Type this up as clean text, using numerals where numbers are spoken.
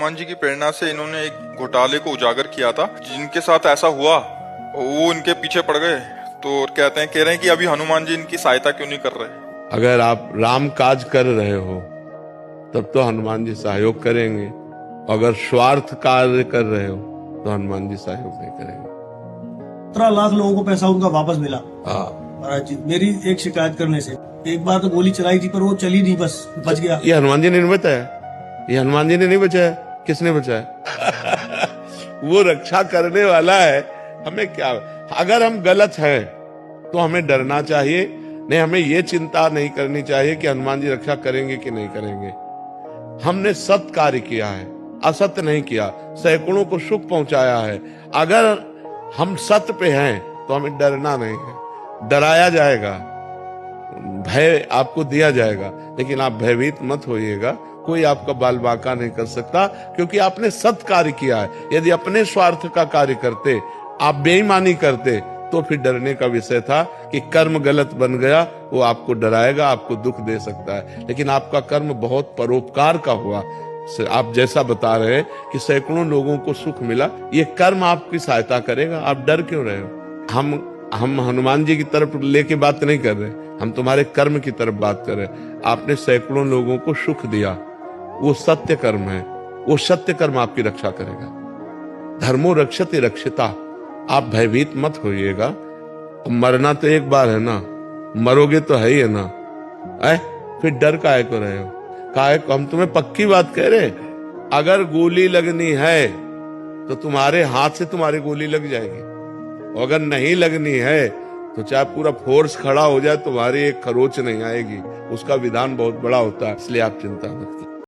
हनुमान जी की प्रेरणा से इन्होंने एक घोटाले को उजागर किया था। जिनके साथ ऐसा हुआ वो इनके पीछे पड़ गए, तो कह रहे हैं कि अभी हनुमान जी इनकी सहायता क्यों नहीं कर रहे। अगर आप राम काज कर रहे हो तब तो हनुमान जी सहयोग करेंगे, अगर स्वार्थ कार्य कर रहे हो तो हनुमान जी सहयोग नहीं करेंगे। 17 लाख लोगों को पैसा उनका वापस मिला। हाँ, महाराज जी, मेरी एक शिकायत करने से एक बार तो गोली चलाई थी पर वो चली नहीं, बस बच गया। ये हनुमान जी ने नहीं बचाया, ये हनुमान जी ने नहीं बचाया, किसने बचाया? वो रक्षा करने वाला है। हमें क्या, अगर हम गलत हैं तो हमें डरना चाहिए, नहीं हमें ये चिंता नहीं करनी चाहिए कि हनुमान जी रक्षा करेंगे कि नहीं करेंगे। हमने सत्य कार्य किया है, असत्य नहीं किया, सैकड़ों को सुख पहुंचाया है। अगर हम सत्य पे हैं तो हमें डरना नहीं है। डराया जाएगा, भय आपको दिया जाएगा, लेकिन आप भयभीत मत होइएगा। कोई आपका बाल बांका नहीं कर सकता, क्योंकि आपने सत्य कार्य किया है। यदि अपने स्वार्थ का कार्य करते, आप बेईमानी करते, तो फिर डरने का विषय था कि कर्म गलत बन गया, वो आपको डराएगा, आपको दुख दे सकता है। लेकिन आपका कर्म बहुत परोपकार का हुआ। आप जैसा बता रहे हैं कि सैकड़ों लोगों को सुख मिला, ये कर्म आपकी सहायता करेगा। आप डर क्यों रहे हो? हम हनुमान जी की तरफ लेके बात नहीं कर रहे, हम तुम्हारे कर्म की तरफ बात कर रहे हैं। आपने सैकड़ों लोगों को सुख दिया, वो सत्य कर्म है, वो सत्य कर्म आपकी रक्षा करेगा। धर्मो रक्षति रक्षिता। आप भयभीत मत होइएगा। मरना तो एक बार है ना, मरोगे तो है ही है ना, फिर डर काहे को रहे हो? काहे को? हम तुम्हें पक्की बात कह रहे, अगर गोली लगनी है तो तुम्हारे हाथ से तुम्हारी गोली लग जाएगी, और अगर नहीं लगनी है तो चाहे पूरा फोर्स खड़ा हो जाए, तुम्हारी एक खरोच नहीं आएगी। उसका विधान बहुत बड़ा होता है, इसलिए आप चिंता मत कीजिए।